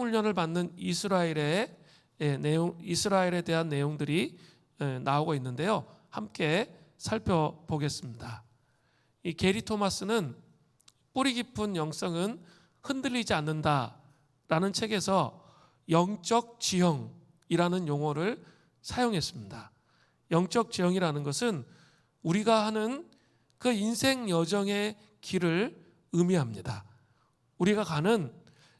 훈련을 받는 이스라엘에 대한 내용들이 나오고 있는데요. 함께 살펴보겠습니다. 이 게리 토마스는 뿌리 깊은 영성은 흔들리지 않는다라는 책에서 영적 지형이라는 용어를 사용했습니다. 영적 지형이라는 것은 우리가 하는 그 인생 여정의 길을 의미합니다. 우리가 가는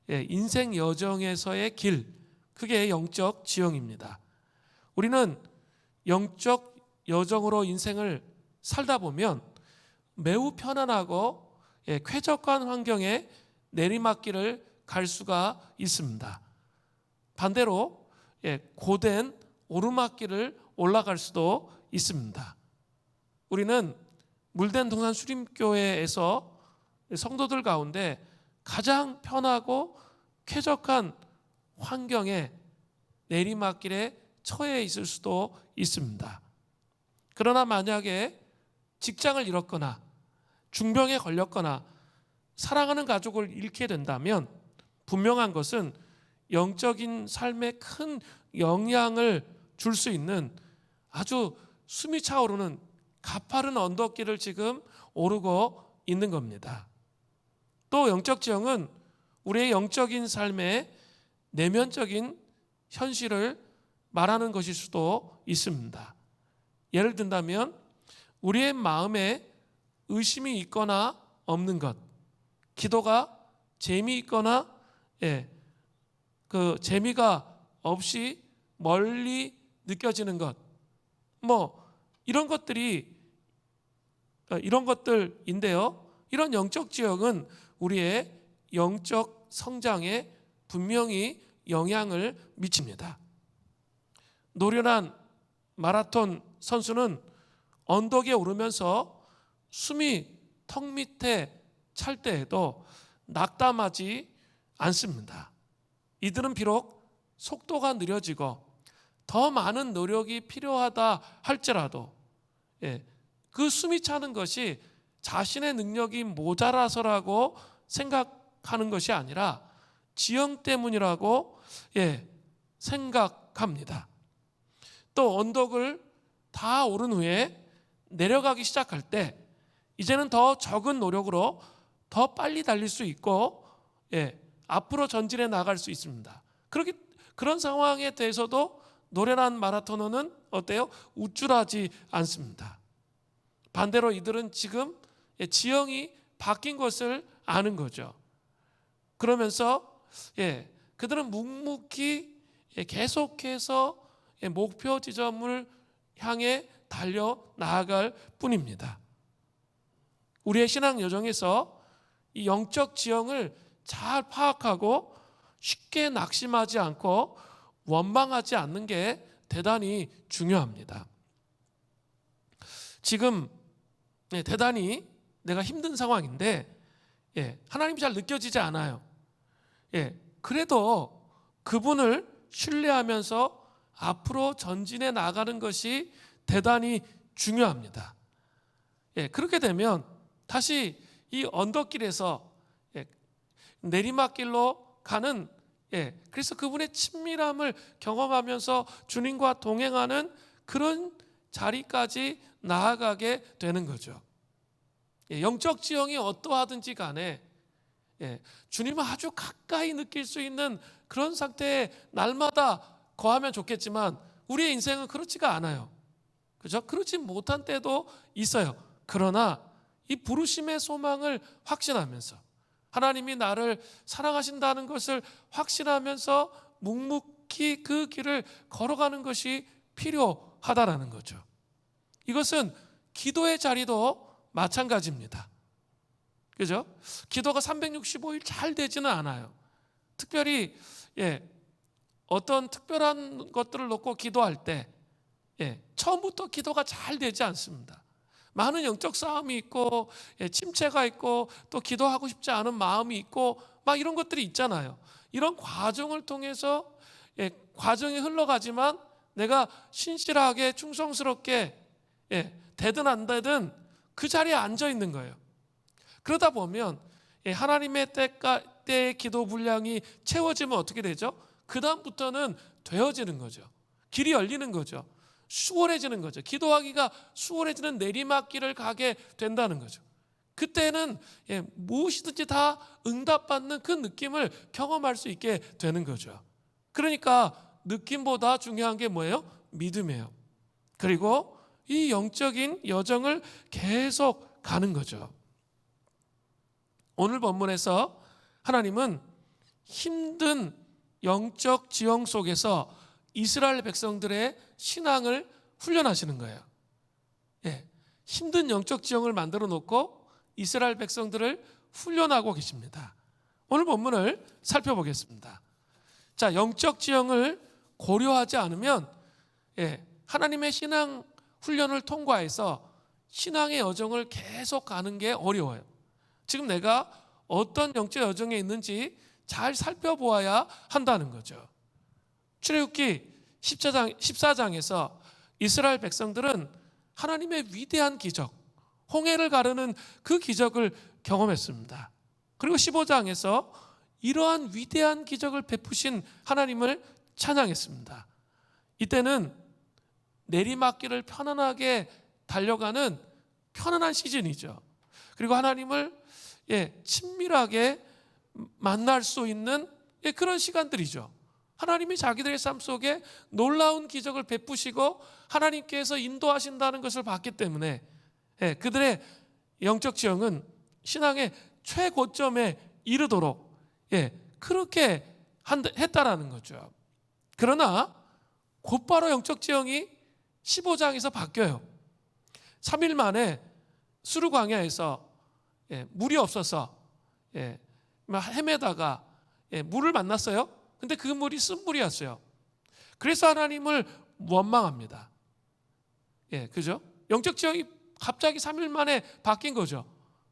인생 여정에서의 길, 그게 영적 지형입니다. 우리는 영적 여정으로 인생을 살다 보면 매우 편안하고 쾌적한 환경에 내리막길을 갈 수가 있습니다. 반대로 고된 오르막길을 올라갈 수도 있습니다. 우리는 물된 동산 수림교회에서 성도들 가운데 가장 편하고 쾌적한 환경에 내리막길에 처해 있을 수도 있습니다. 그러나 만약에 직장을 잃었거나 중병에 걸렸거나 사랑하는 가족을 잃게 된다면 분명한 것은 영적인 삶에 큰 영향을 줄 수 있는 아주 숨이 차오르는 가파른 언덕길을 지금 오르고 있는 겁니다. 또 영적 지형은 우리의 영적인 삶의 내면적인 현실을 말하는 것일 수도 있습니다. 예를 든다면 우리의 마음에 의심이 있거나 없는 것, 기도가 재미있거나 그 재미가 없이 멀리 느껴지는 것, 이런 것들인데요. 이런 영적 지형은 우리의 영적 성장에 분명히 영향을 미칩니다. 노련한 마라톤 선수는 언덕에 오르면서 숨이 턱 밑에 찰 때에도 낙담하지 않습니다. 이들은 비록 속도가 느려지고 더 많은 노력이 필요하다 할지라도 그 숨이 차는 것이 자신의 능력이 모자라서라고 생각하는 것이 아니라 지형 때문이라고 생각합니다. 또 언덕을 다 오른 후에 내려가기 시작할 때 이제는 더 적은 노력으로 더 빨리 달릴 수 있고 앞으로 전진해 나갈 수 있습니다. 그런 상황에 대해서도 노련한 마라토너는 어때요? 우쭐하지 않습니다. 반대로 이들은 지금 지형이 바뀐 것을 아는 거죠. 그러면서 그들은 묵묵히 계속해서 목표 지점을 향해 달려 나아갈 뿐입니다. 우리의 신앙 여정에서 이 영적 지형을 잘 파악하고 쉽게 낙심하지 않고 원망하지 않는 게 대단히 중요합니다. 지금 대단히 내가 힘든 상황인데 하나님이 잘 느껴지지 않아요. 그래도 그분을 신뢰하면서 앞으로 전진해 나가는 것이 대단히 중요합니다. 그렇게 되면 다시 이 언덕길에서 내리막길로 가는 그래서 그분의 친밀함을 경험하면서 주님과 동행하는 그런 자리까지 나아가게 되는 거죠. 영적 지형이 어떠하든지 간에 주님을 아주 가까이 느낄 수 있는 그런 상태에 날마다 거하면 좋겠지만 우리의 인생은 그렇지가 않아요. 그죠? 그렇지 못한 때도 있어요. 그러나 이 부르심의 소망을 확신하면서 하나님이 나를 사랑하신다는 것을 확신하면서 묵묵히 그 길을 걸어가는 것이 필요하다라는 거죠. 이것은 기도의 자리도 마찬가지입니다. 그죠? 기도가 365일 잘 되지는 않아요. 특별히 어떤 특별한 것들을 놓고 기도할 때 처음부터 기도가 잘 되지 않습니다. 많은 영적 싸움이 있고 침체가 있고 또 기도하고 싶지 않은 마음이 있고 막 이런 것들이 있잖아요. 이런 과정을 통해서 과정이 흘러가지만 내가 신실하게 충성스럽게 되든 안 되든 그 자리에 앉아 있는 거예요. 그러다 보면 하나님의 때의 기도 분량이 채워지면 어떻게 되죠? 그 다음부터는 되어지는 거죠. 길이 열리는 거죠. 수월해지는 거죠. 기도하기가 수월해지는 내리막길을 가게 된다는 거죠. 그때는 무엇이든지 다 응답받는 그 느낌을 경험할 수 있게 되는 거죠. 그러니까 느낌보다 중요한 게 뭐예요? 믿음이에요. 그리고 이 영적인 여정을 계속 가는 거죠. 오늘 본문에서 하나님은 힘든 영적 지형 속에서 이스라엘 백성들의 신앙을 훈련하시는 거예요. 힘든 영적 지형을 만들어 놓고 이스라엘 백성들을 훈련하고 계십니다. 오늘 본문을 살펴보겠습니다. 자, 영적 지형을 고려하지 않으면 하나님의 신앙 훈련을 통과해서 신앙의 여정을 계속 가는 게 어려워요. 지금 내가 어떤 영적 여정에 있는지 잘 살펴보아야 한다는 거죠. 출애굽기 14장에서 이스라엘 백성들은 하나님의 위대한 기적, 홍해를 가르는 그 기적을 경험했습니다. 그리고 15장에서 이러한 위대한 기적을 베푸신 하나님을 찬양했습니다. 이때는 내리막길을 편안하게 달려가는 편안한 시즌이죠. 그리고 하나님을 친밀하게 만날 수 있는 그런 시간들이죠. 하나님이 자기들의 삶 속에 놀라운 기적을 베푸시고 하나님께서 인도하신다는 것을 봤기 때문에 그들의 영적 지형은 신앙의 최고점에 이르도록 그렇게 했다라는 거죠. 그러나 곧바로 영적 지형이 15장에서 바뀌어요. 3일 만에 수르 광야에서 물이 없어서 헤매다가 물을 만났어요. 근데 그 물이 쓴물이었어요. 그래서 하나님을 원망합니다. 그죠? 영적 지형이 갑자기 3일 만에 바뀐 거죠.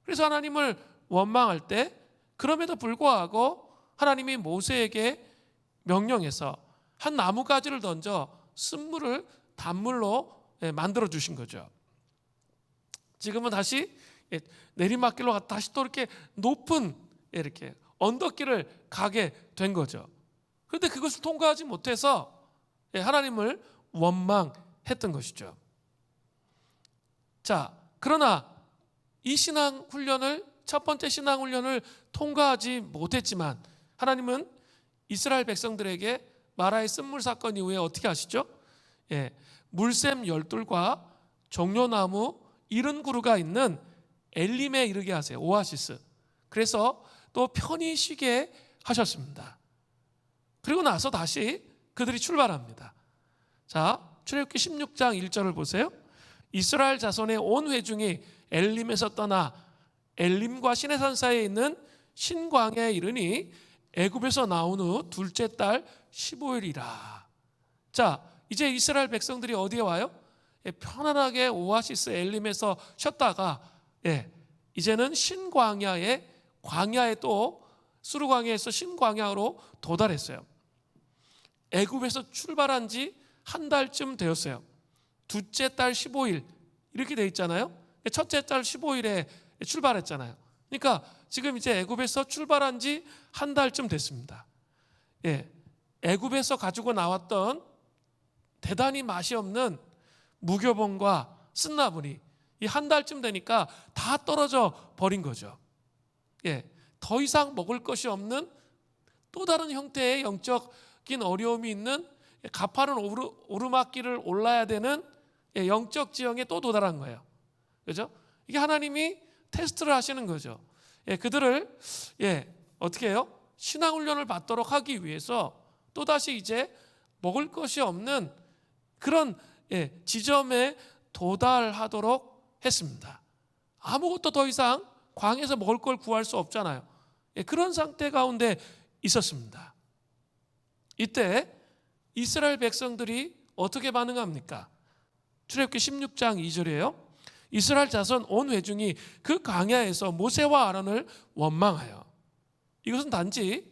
그래서 하나님을 원망할 때 그럼에도 불구하고 하나님이 모세에게 명령해서 한 나무가지를 던져 쓴물을 단물로 만들어 주신 거죠. 지금은 다시 내리막길로 다시 또 이렇게 높은 이렇게 언덕길을 가게 된 거죠. 그런데 그것을 통과하지 못해서 하나님을 원망했던 것이죠. 자, 그러나 이 신앙 훈련을 첫 번째 신앙 훈련을 통과하지 못했지만 하나님은 이스라엘 백성들에게 마라의 쓴물 사건 이후에 어떻게 하시죠? 물샘 12과 종려나무 70그루가 있는 엘림에 이르게 하세요. 오아시스. 그래서 또 편히 쉬게 하셨습니다. 그리고 나서 다시 그들이 출발합니다. 자, 출애굽기 16장 1절을 보세요. 이스라엘 자손의 온 회중이 엘림에서 떠나 엘림과 시내산 사이에 있는 신광야에 이르니 애굽에서 나온 후 둘째 달 15일이라. 자, 이제 이스라엘 백성들이 어디에 와요? 편안하게 오아시스 엘림에서 쉬었다가 이제는 신광야에 광야에 또 수르 광야에서 신광야로 도달했어요. 애굽에서 출발한 지 한 달쯤 되었어요. 둘째 달 15일 이렇게 돼 있잖아요. 첫째 달 15일에 출발했잖아요. 그러니까 지금 이제 애굽에서 출발한 지 한 달쯤 됐습니다. 애굽에서 가지고 나왔던 대단히 맛이 없는 무교본과 쓴나물이 이 한 달쯤 되니까 다 떨어져 버린 거죠. 더 이상 먹을 것이 없는 또 다른 형태의 영적인 어려움이 있는 가파른 오르막길을 올라야 되는 영적 지형에 또 도달한 거예요. 그죠? 이게 하나님이 테스트를 하시는 거죠. 그들을 어떻게 해요? 신앙 훈련을 받도록 하기 위해서 또다시 이제 먹을 것이 없는 그런 지점에 도달하도록 했습니다. 아무것도 더 이상 광에서 먹을 걸 구할 수 없잖아요. 그런 상태 가운데 있었습니다. 이때 이스라엘 백성들이 어떻게 반응합니까? 출애굽기 16장 2절이에요. 이스라엘 자손 온 회중이 그 광야에서 모세와 아론을 원망하여. 이것은 단지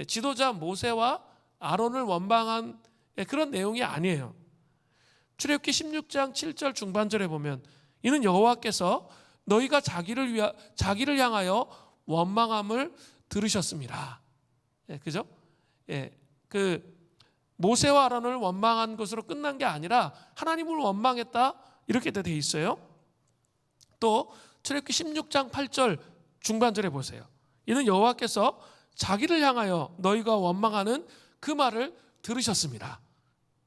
지도자 모세와 아론을 원망한 그런 내용이 아니에요. 출애굽기 16장 7절 중반절에 보면 이는 여호와께서 너희가 자기를 향하여 원망함을 들으셨습니다. 예, 그죠? 예, 그 모세와 아론을 원망한 것으로 끝난 게 아니라 하나님을 원망했다 이렇게 돼 있어요. 또 출애굽기 16장 8절 중반절에 보세요. 이는 여호와께서 자기를 향하여 너희가 원망하는 그 말을 들으셨습니다.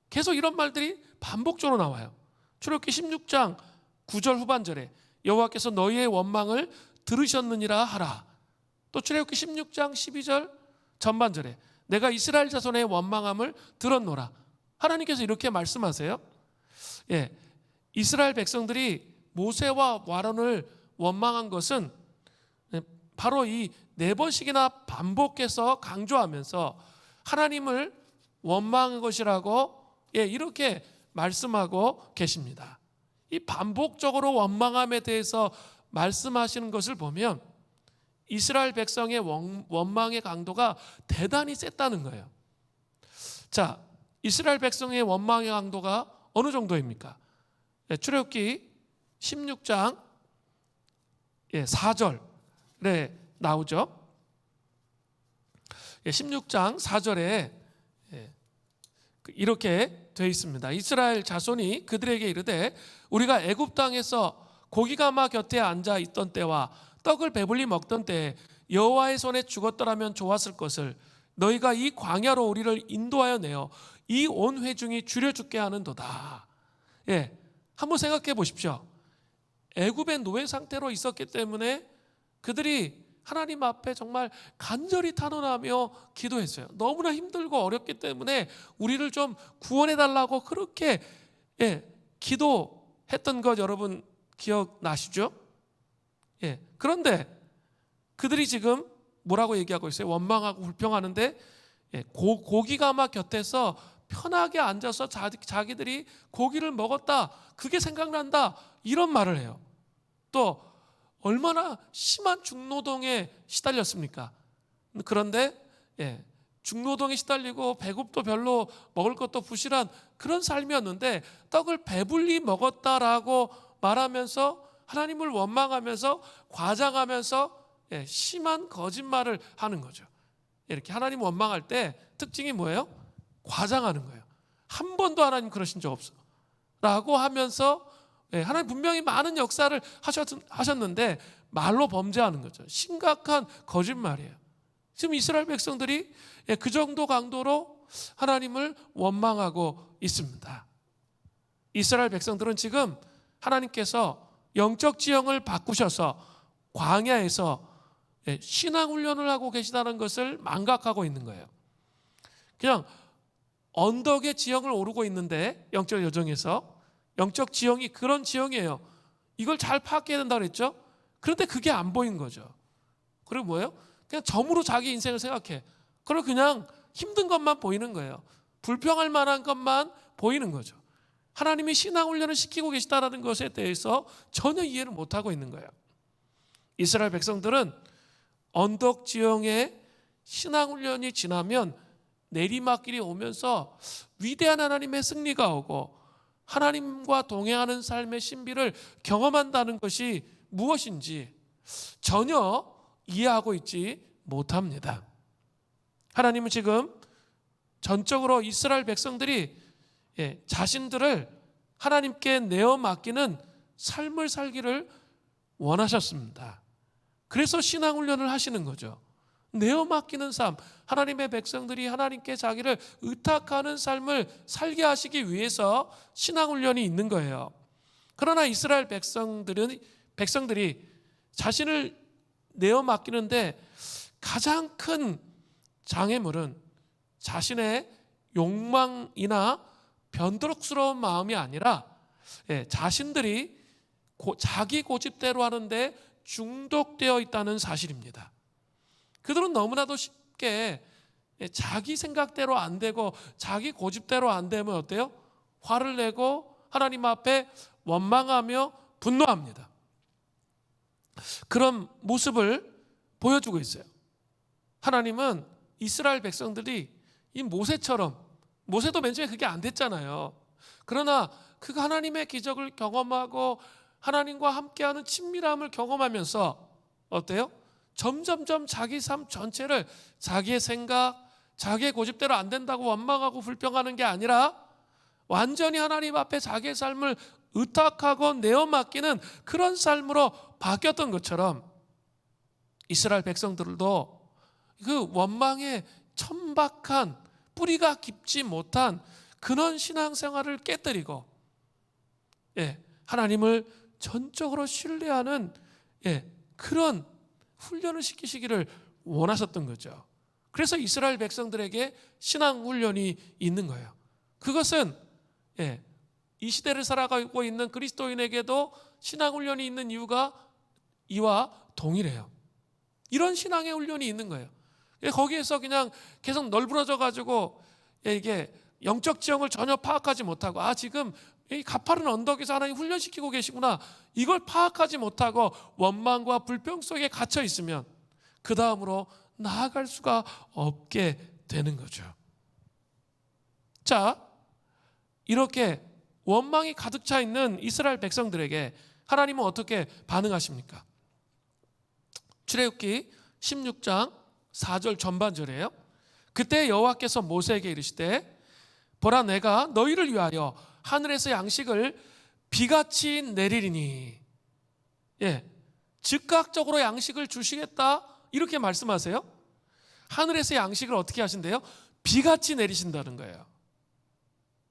계속 이런 말들이 반복적으로 나와요. 출애굽기 16장 9절 후반절에 여호와께서 너희의 원망을 들으셨느니라 하라. 또 출애굽기 16장 12절 전반절에 내가 이스라엘 자손의 원망함을 들었노라. 하나님께서 이렇게 말씀하세요. 예, 이스라엘 백성들이 모세와 아론을 원망한 것은 바로 이 4번씩이나 반복해서 강조하면서 하나님을 원망한 것이라고 이렇게 말씀하고 계십니다. 이 반복적으로 원망함에 대해서 말씀하시는 것을 보면 이스라엘 백성의 원망의 강도가 대단히 셌다는 거예요. 자, 이스라엘 백성의 원망의 강도가 어느 정도입니까? 출애굽기 16장 4절에 나오죠. 16장 4절에 이렇게 되어 있습니다. 이스라엘 자손이 그들에게 이르되 우리가 애굽 땅에서 고기가마 곁에 앉아 있던 때와 떡을 배불리 먹던 때에 여호와의 손에 죽었더라면 좋았을 것을 너희가 이 광야로 우리를 인도하여 내어 이 온 회중이 줄여 죽게 하는도다. 예, 한번 생각해 보십시오. 애굽의 노예 상태로 있었기 때문에 그들이 하나님 앞에 정말 간절히 탄원하며 기도했어요. 너무나 힘들고 어렵기 때문에 우리를 좀 구원해 달라고 그렇게 기도했던 것 여러분 기억나시죠? 그런데 그들이 지금 뭐라고 얘기하고 있어요? 원망하고 불평하는데 고기가마 곁에서 편하게 앉아서 자기들이 고기를 먹었다, 그게 생각난다, 이런 말을 해요. 또 얼마나 심한 중노동에 시달렸습니까? 그런데 중노동에 시달리고 배고프도 별로 먹을 것도 부실한 그런 삶이었는데 떡을 배불리 먹었다라고 말하면서 하나님을 원망하면서 과장하면서 심한 거짓말을 하는 거죠. 이렇게 하나님 원망할 때 특징이 뭐예요? 과장하는 거예요. 한 번도 하나님 그러신 적 없어 라고 하면서 하나님 분명히 많은 역사를 하셨는데 말로 범죄하는 거죠. 심각한 거짓말이에요. 지금 이스라엘 백성들이 그 정도 강도로 하나님을 원망하고 있습니다. 이스라엘 백성들은 지금 하나님께서 영적 지형을 바꾸셔서 광야에서 신앙 훈련을 하고 계시다는 것을 망각하고 있는 거예요. 그냥 언덕의 지형을 오르고 있는데 영적 여정에서 영적 지형이 그런 지형이에요. 이걸 잘 파악해야 된다 그랬죠? 그런데 그게 안 보인 거죠. 그리고 뭐예요? 그냥 점으로 자기 인생을 생각해. 그리고 그냥 힘든 것만 보이는 거예요. 불평할 만한 것만 보이는 거죠. 하나님이 신앙 훈련을 시키고 계시다는 것에 대해서 전혀 이해를 못하고 있는 거예요. 이스라엘 백성들은 언덕 지형의 신앙 훈련이 지나면 내리막길이 오면서 위대한 하나님의 승리가 오고 하나님과 동행하는 삶의 신비를 경험한다는 것이 무엇인지 전혀 이해하고 있지 못합니다. 하나님은 지금 전적으로 이스라엘 백성들이 자신들을 하나님께 내어 맡기는 삶을 살기를 원하셨습니다. 그래서 신앙 훈련을 하시는 거죠. 내어 맡기는 삶, 하나님의 백성들이 하나님께 자기를 의탁하는 삶을 살게 하시기 위해서 신앙 훈련이 있는 거예요. 그러나 이스라엘 백성들이 자신을 내어 맡기는데 가장 큰 장애물은 자신의 욕망이나 변덕스러운 마음이 아니라 자신들이 자기 고집대로 하는데 중독되어 있다는 사실입니다. 그들은 너무나도 쉽게 자기 생각대로 안 되고 자기 고집대로 안 되면 어때요? 화를 내고 하나님 앞에 원망하며 분노합니다. 그런 모습을 보여주고 있어요. 하나님은 이스라엘 백성들이 이 모세처럼, 모세도 맨 처음에 그게 안 됐잖아요. 그러나 그 하나님의 기적을 경험하고 하나님과 함께하는 친밀함을 경험하면서 어때요? 점점점 자기 삶 전체를 자기의 생각, 자기의 고집대로 안 된다고 원망하고 불평하는 게 아니라 완전히 하나님 앞에 자기의 삶을 의탁하고 내어맡기는 그런 삶으로 바뀌었던 것처럼 이스라엘 백성들도 그 원망의 천박한 뿌리가 깊지 못한 그런 신앙생활을 깨뜨리고 하나님을 전적으로 신뢰하는 그런 훈련을 시키시기를 원하셨던 거죠. 그래서 이스라엘 백성들에게 신앙 훈련이 있는 거예요. 그것은 이 시대를 살아가고 있는 그리스도인에게도 신앙 훈련이 있는 이유가 이와 동일해요. 이런 신앙의 훈련이 있는 거예요. 거기에서 그냥 계속 널브러져 가지고 이게 영적 지형을 전혀 파악하지 못하고 지금 이 가파른 언덕에서 하나님 훈련시키고 계시구나, 이걸 파악하지 못하고 원망과 불평 속에 갇혀 있으면 그 다음으로 나아갈 수가 없게 되는 거죠. 자, 이렇게 원망이 가득 차 있는 이스라엘 백성들에게 하나님은 어떻게 반응하십니까? 출애굽기 16장 4절 전반절이에요. 그때 여호와께서 모세에게 이르시되 보라, 내가 너희를 위하여 하늘에서 양식을 비같이 내리리니. 즉각적으로 양식을 주시겠다, 이렇게 말씀하세요. 하늘에서 양식을 어떻게 하신대요? 비같이 내리신다는 거예요.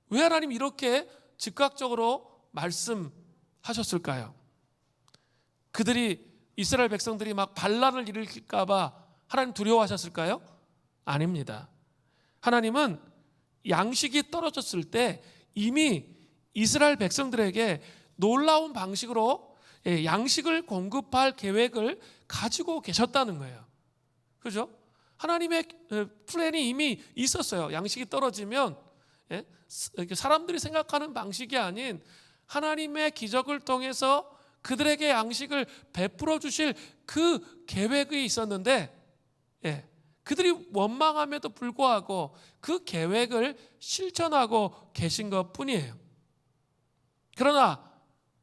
왜 하나님 이렇게 즉각적으로 말씀하셨을까요? 그들이 이스라엘 백성들이 막 반란을 일으킬까 봐 하나님 두려워하셨을까요? 아닙니다. 하나님은 양식이 떨어졌을 때 이미 이스라엘 백성들에게 놀라운 방식으로 양식을 공급할 계획을 가지고 계셨다는 거예요. 그죠? 하나님의 플랜이 이미 있었어요. 양식이 떨어지면 사람들이 생각하는 방식이 아닌 하나님의 기적을 통해서 그들에게 양식을 베풀어 주실 그 계획이 있었는데 그들이 원망함에도 불구하고 그 계획을 실천하고 계신 것 뿐이에요. 그러나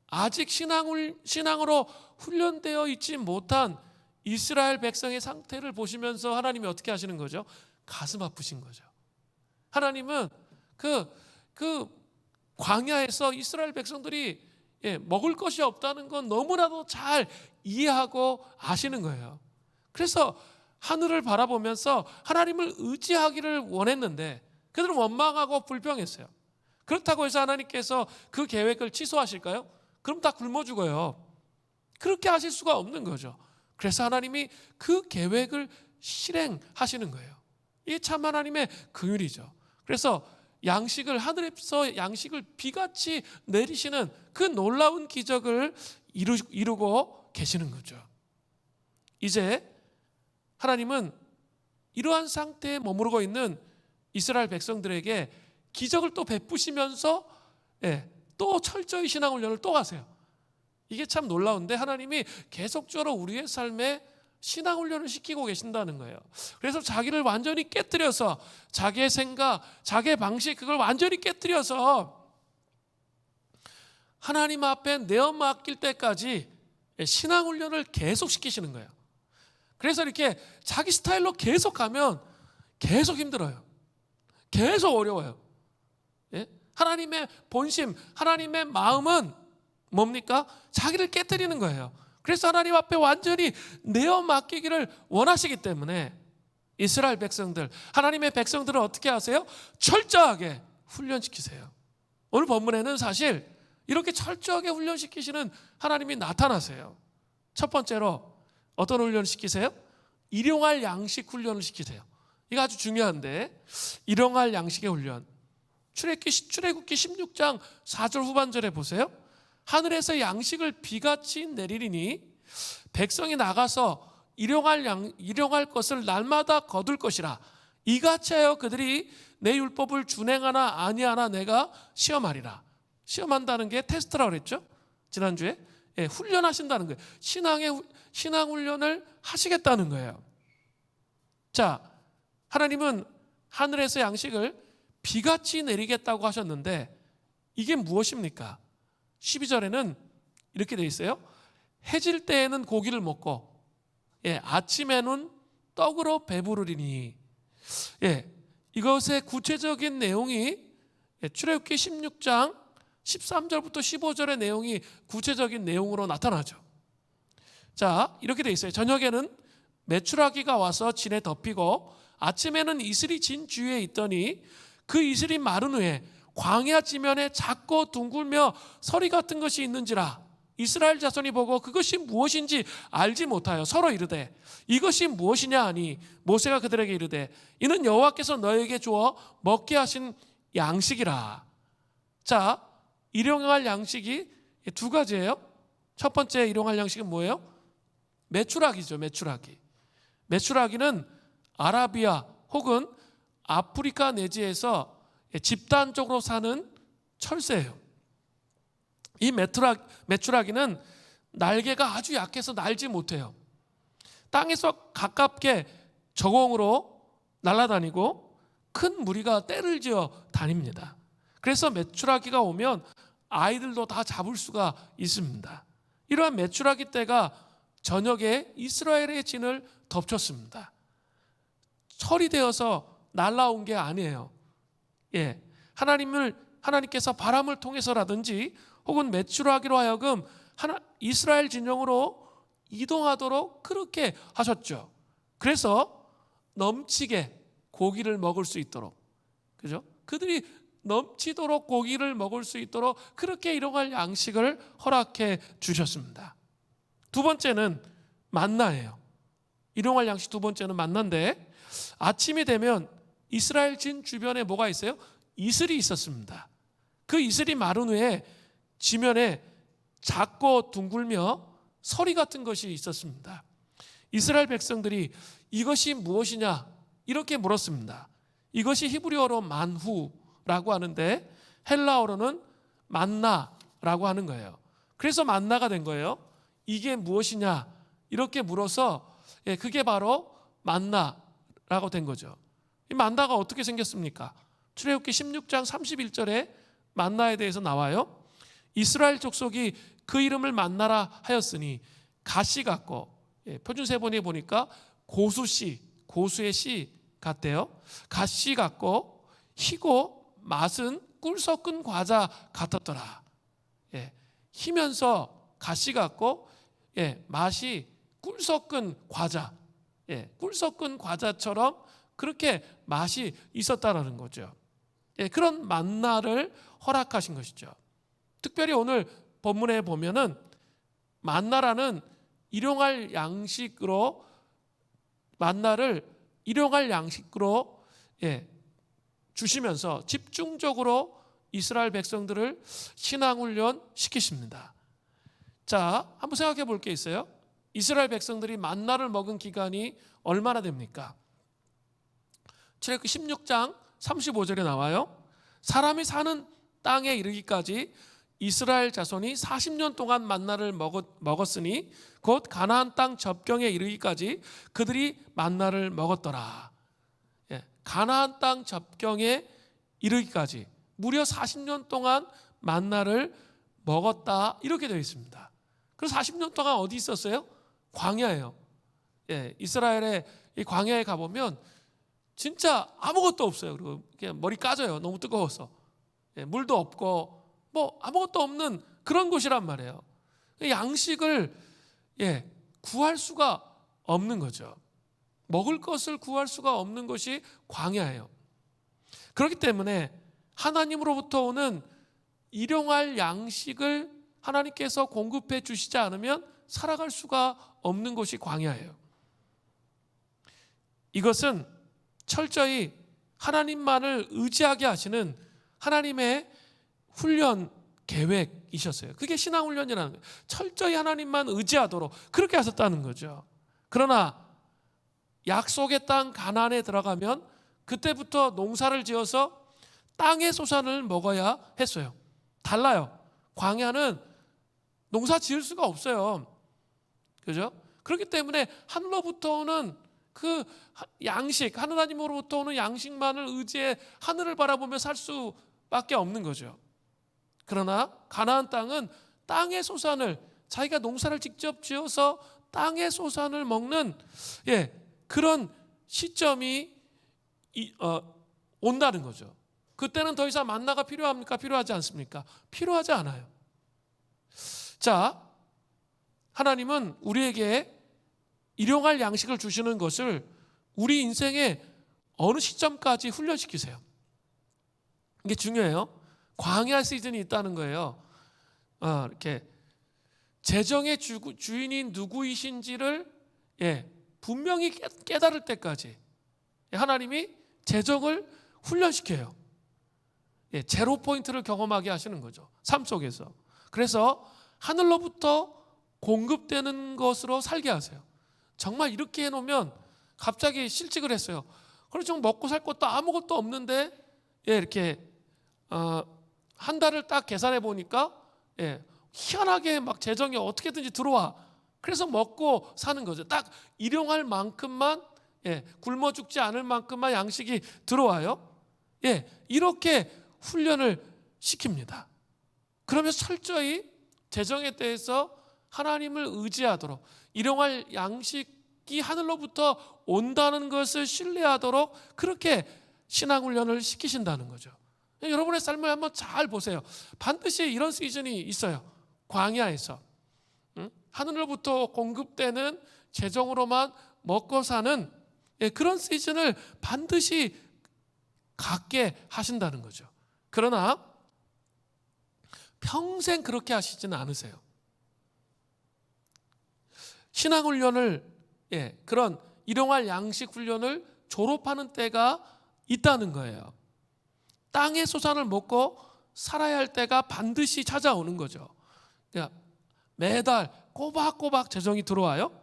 아직 신앙으로 훈련되어 있지 못한 이스라엘 백성의 상태를 보시면서 하나님이 어떻게 하시는 거죠? 가슴 아프신 거죠. 하나님은 그 광야에서 이스라엘 백성들이 먹을 것이 없다는 건 너무나도 잘 이해하고 아시는 거예요. 그래서 하늘을 바라보면서 하나님을 의지하기를 원했는데 그들은 원망하고 불평했어요. 그렇다고 해서 하나님께서 그 계획을 취소하실까요? 그럼 다 굶어 죽어요. 그렇게 하실 수가 없는 거죠. 그래서 하나님이 그 계획을 실행하시는 거예요. 이게 참 하나님의 긍휼이죠. 그래서 하늘에서 양식을 비같이 내리시는 그 놀라운 기적을 이루고 계시는 거죠. 이제 하나님은 이러한 상태에 머무르고 있는 이스라엘 백성들에게 기적을 또 베푸시면서 또 철저히 신앙훈련을 또 하세요. 이게 참 놀라운데 하나님이 계속적으로 우리의 삶에 신앙훈련을 시키고 계신다는 거예요. 그래서 자기를 완전히 깨뜨려서 자기의 생각, 자기의 방식, 그걸 완전히 깨뜨려서 하나님 앞에 내어 맡길 때까지 신앙훈련을 계속 시키시는 거예요. 그래서 이렇게 자기 스타일로 계속 가면 계속 힘들어요. 계속 어려워요. 하나님의 본심, 하나님의 마음은 뭡니까? 자기를 깨뜨리는 거예요. 그래서 하나님 앞에 완전히 내어 맡기기를 원하시기 때문에 이스라엘 백성들, 하나님의 백성들을 어떻게 하세요? 철저하게 훈련시키세요. 오늘 본문에는 사실 이렇게 철저하게 훈련시키시는 하나님이 나타나세요. 첫 번째로 어떤 훈련을 시키세요? 일용할 양식 훈련을 시키세요. 이거 아주 중요한데, 일용할 양식의 훈련. 출애굽기 16장 4절 후반절에 보세요. 하늘에서 양식을 비같이 내리리니 백성이 나가서 일용할 것을 날마다 거둘 것이라. 이같이 하여 그들이 내 율법을 준행하나 아니하나 내가 시험하리라. 시험한다는 게 테스트라고 그랬죠, 지난주에. 훈련하신다는 거예요. 신앙 훈련을 하시겠다는 거예요. 자, 하나님은 하늘에서 양식을 비같이 내리겠다고 하셨는데 이게 무엇입니까? 12절에는 이렇게 돼 있어요. 해질 때에는 고기를 먹고 아침에는 떡으로 배부르리니. 이것의 구체적인 내용이 출애굽기 16장 13절부터 15절의 내용이 구체적인 내용으로 나타나죠. 자, 이렇게 돼 있어요. 저녁에는 메추라기가 와서 진에 덮이고 아침에는 이슬이 진 주위에 있더니 그 이슬이 마른 후에 광야 지면에 작고 둥글며 서리 같은 것이 있는지라. 이스라엘 자손이 보고 그것이 무엇인지 알지 못하여 서로 이르되 이것이 무엇이냐 하니 모세가 그들에게 이르되 이는 여호와께서 너에게 주어 먹게 하신 양식이라. 자, 일용할 양식이 두 가지예요. 첫 번째 일용할 양식은 뭐예요? 메추라기죠. 메추라기는 아라비아 혹은 아프리카 내지에서 집단적으로 사는 철새예요. 이 메추라기는 날개가 아주 약해서 날지 못해요. 땅에서 가깝게 저공으로 날아다니고 큰 무리가 떼를 지어 다닙니다. 그래서 메추라기가 오면 아이들도 다 잡을 수가 있습니다. 이러한 메추라기 떼가 저녁에 이스라엘의 진을 덮쳤습니다. 철이 되어서 날아온 게 아니에요. 하나님께서 바람을 통해서라든지 혹은 메추라기로 하여금 이스라엘 진영으로 이동하도록 그렇게 하셨죠. 그래서 넘치게 고기를 먹을 수 있도록, 그죠? 그들이 넘치도록 고기를 먹을 수 있도록 그렇게 일용할 양식을 허락해 주셨습니다. 두 번째는 만나예요. 일용할 양식 두 번째는 만나인데 아침이 되면 이스라엘 진 주변에 뭐가 있어요? 이슬이 있었습니다. 그 이슬이 마른 후에 지면에 작고 둥글며 서리 같은 것이 있었습니다. 이스라엘 백성들이 이것이 무엇이냐 이렇게 물었습니다. 이것이 히브리어로 만후라고 하는데 헬라어로는 만나라고 하는 거예요. 그래서 만나가 된 거예요. 이게 무엇이냐 이렇게 물어서 그게 바로 만나라고 된 거죠. 이 만나가 어떻게 생겼습니까? 출애굽기 16장 31절에 만나에 대해서 나와요. 이스라엘 족속이 그 이름을 만나라 하였으니 가시 같고, 표준세번에 보니까 고수의 씨 같대요. 가시 같고 희고 맛은 꿀 섞은 과자 같았더라. 희면서 가시 같고 맛이 꿀 섞은 과자, 꿀 섞은 과자처럼 그렇게 맛이 있었다라는 거죠. 그런 만나를 허락하신 것이죠. 특별히 오늘 본문에 보면은 만나라는 일용할 양식으로 만나를 일용할 양식으로 주시면서 집중적으로 이스라엘 백성들을 신앙훈련 시키십니다. 자, 한번 생각해 볼 게 있어요. 이스라엘 백성들이 만나를 먹은 기간이 얼마나 됩니까? 출애굽기 16장 35절에 나와요. 사람이 사는 땅에 이르기까지 이스라엘 자손이 40년 동안 만나를 먹었으니 곧 가나안 땅 접경에 이르기까지 그들이 만나를 먹었더라. 가나안 땅 접경에 이르기까지 무려 40년 동안 만나를 먹었다 이렇게 되어 있습니다. 그래서 40년 동안 어디 있었어요? 광야예요. 이스라엘의 이 광야에 가보면 진짜 아무것도 없어요. 그리고 그냥 머리 까져요. 너무 뜨거워서. 물도 없고 뭐 아무것도 없는 그런 곳이란 말이에요. 양식을 구할 수가 없는 거죠. 먹을 것을 구할 수가 없는 것이 광야예요. 그렇기 때문에 하나님으로부터 오는 일용할 양식을 하나님께서 공급해 주시지 않으면 살아갈 수가 없는 곳이 광야예요. 이것은 철저히 하나님만을 의지하게 하시는 하나님의 훈련 계획이셨어요. 그게 신앙훈련이라는 거예요. 철저히 하나님만 의지하도록 그렇게 하셨다는 거죠. 그러나 약속의 땅 가나안에 들어가면 그때부터 농사를 지어서 땅의 소산을 먹어야 했어요. 달라요. 광야는 농사 지을 수가 없어요. 그죠? 그렇기 때문에 하늘로부터 오는 그 양식, 하나님으로부터 오는 양식만을 의지해 하늘을 바라보며 살 수밖에 없는 거죠. 그러나 가나안 땅은 땅의 소산을 자기가 농사를 직접 지어서 땅의 소산을 먹는 그런 시점이 온다는 거죠. 그때는 더 이상 만나가 필요합니까? 필요하지 않습니까? 필요하지 않아요. 자, 하나님은 우리에게 일용할 양식을 주시는 것을 우리 인생의 어느 시점까지 훈련시키세요. 이게 중요해요. 광야 시즌이 있다는 거예요. 이렇게 재정의 주인이 누구이신지를 분명히 깨달을 때까지 하나님이 재정을 훈련시켜요. 제로 포인트를 경험하게 하시는 거죠. 삶 속에서. 그래서 하늘로부터 공급되는 것으로 살게 하세요. 정말 이렇게 해놓으면 갑자기 실직을 했어요. 그래서 좀 먹고 살 것도 아무것도 없는데 이렇게 한 달을 딱 계산해 보니까 희한하게 막 재정이 어떻게든지 들어와. 그래서 먹고 사는 거죠. 딱 일용할 만큼만 굶어 죽지 않을 만큼만 양식이 들어와요. 이렇게 훈련을 시킵니다. 그러면서 철저히 재정에 대해서 하나님을 의지하도록 일용할 양식이 하늘로부터 온다는 것을 신뢰하도록 그렇게 신앙훈련을 시키신다는 거죠. 여러분의 삶을 한번 잘 보세요. 반드시 이런 시즌이 있어요. 광야에서 하늘로부터 공급되는 재정으로만 먹고 사는 그런 시즌을 반드시 갖게 하신다는 거죠. 그러나 평생 그렇게 하시지는 않으세요. 신앙훈련을 그런 일용할 양식 훈련을 졸업하는 때가 있다는 거예요. 땅의 소산을 먹고 살아야 할 때가 반드시 찾아오는 거죠. 그러니까 매달 꼬박꼬박 재정이 들어와요.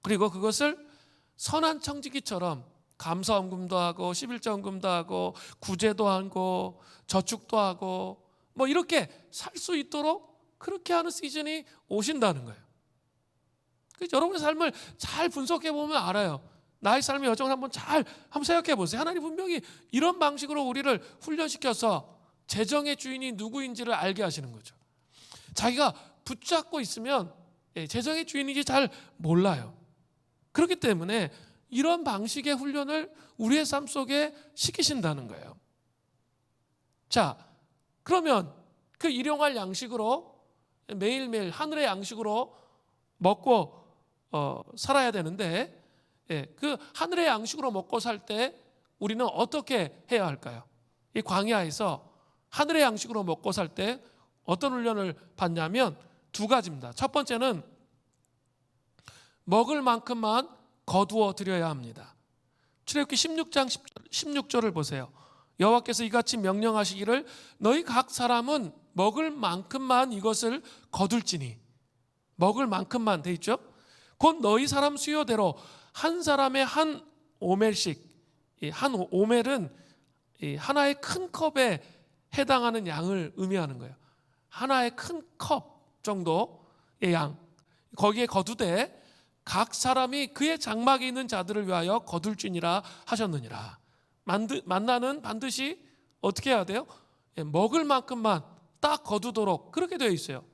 그리고 그것을 선한 청지기처럼 감사헌금도 하고 11조헌금도 하고 구제도 하고 저축도 하고 뭐 이렇게 살 수 있도록 그렇게 하는 시즌이 오신다는 거예요. 그래서 여러분의 삶을 잘 분석해 보면 알아요. 나의 삶의 여정을 한번 생각해 보세요. 하나님 분명히 이런 방식으로 우리를 훈련시켜서 재정의 주인이 누구인지를 알게 하시는 거죠. 자기가 붙잡고 있으면 재정의 주인인지 잘 몰라요. 그렇기 때문에 이런 방식의 훈련을 우리의 삶 속에 시키신다는 거예요. 자, 그러면 그 일용할 양식으로 매일매일 하늘의 양식으로 먹고 살아야 되는데 그 하늘의 양식으로 먹고 살 때 우리는 어떻게 해야 할까요? 이 광야에서 하늘의 양식으로 먹고 살 때 어떤 훈련을 받냐면 두 가지입니다. 첫 번째는 먹을 만큼만 거두어 드려야 합니다. 출애굽기 16장 16절을 보세요. 여호와께서 이같이 명령하시기를 너희 각 사람은 먹을 만큼만 이것을 거둘지니, 먹을 만큼만 돼 있죠. 곧 너희 사람 수요대로 한 사람의 한 오멜씩, 한 오멜은 하나의 큰 컵에 해당하는 양을 의미하는 거예요. 하나의 큰 컵 정도의 양, 거기에 거두되 각 사람이 그의 장막에 있는 자들을 위하여 거둘지니라 하셨느니라. 만나는 반드시 어떻게 해야 돼요? 먹을 만큼만 딱 거두도록 그렇게 되어 있어요.